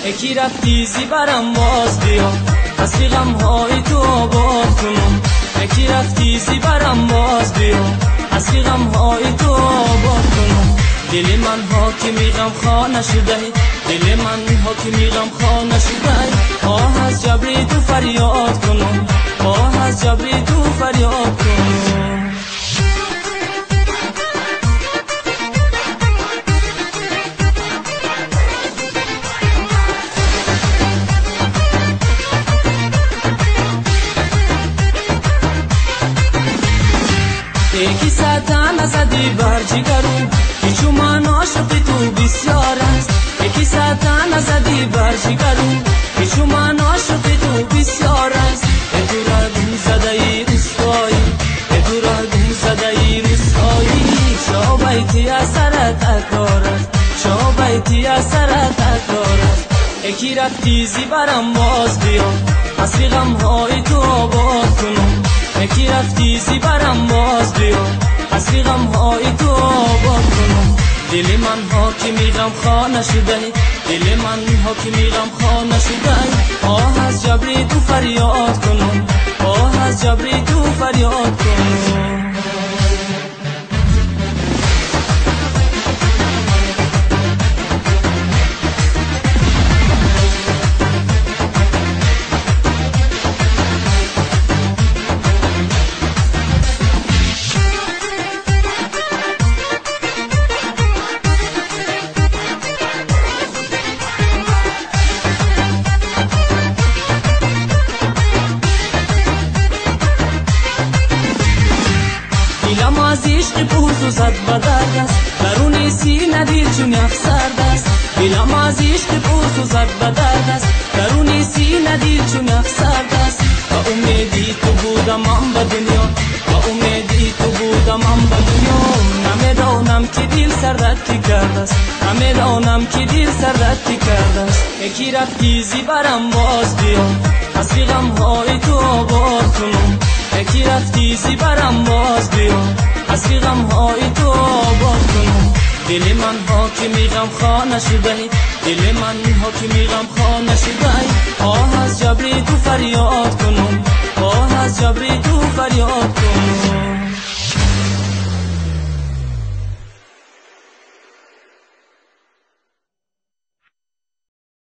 یکی رفتی زیبرم باز بیا، از غمهای تو آباد کنم. یکی رفتی زیبرم باز بیا، از غمهای تو آباد کنم. دل من حاکمی غم خانه شده، دل من حاکمی غم خانه شده. آه از جبری تو فریاد کنم، آه از جبری تو فریاد کنم. یکی ساعتن ازدی بر جگرو، هیچو من عاشق تو بسیار است. یکی ساعتن ازدی بر جگرو، هیچو من عاشق تو بسیار است. تو را گم زده ای رسوایی، تو را گم زده ای رسوایی. شو بیتی اثرت تکرار است، شو بیتی اثرت تکرار است. یکی رفتی زیبرم باز بیا، از غمهای تو آباد کنم. یکی رفتی زیبرم باز بیا، از غمهای تو آباد کنم. دل من حاکمی غم خانه شده، دل من حاکمی غم خانه شده. آه از جبری تو فریاد کنم، آه از جبری تو فریاد کنم. دلم از عشق پوز و زد بدرد است، درون سینه دل چون یخ سرد است. دلم از عشق پوز و زد بدرد است، درون سینه دل چون یخ سرد است. با امیدی تو بودم من به دنیا، با امیدی تو بودم من به دنیا. نمیدانم که دل سردتی کرده است، نمیدانم که دل سردتی کرده است. یکی رفتی زیبرم باز بیا، از غمهای تو آباد کنم. یکی رفتی زیبرم باز بیا، از غمهای تو آباد کنم. دل من حاکمی غم خانه شده، دل من حاکمی غم خانه شده. آه از جبری تو فریاد کنم، آه از جبری تو فریاد کنم.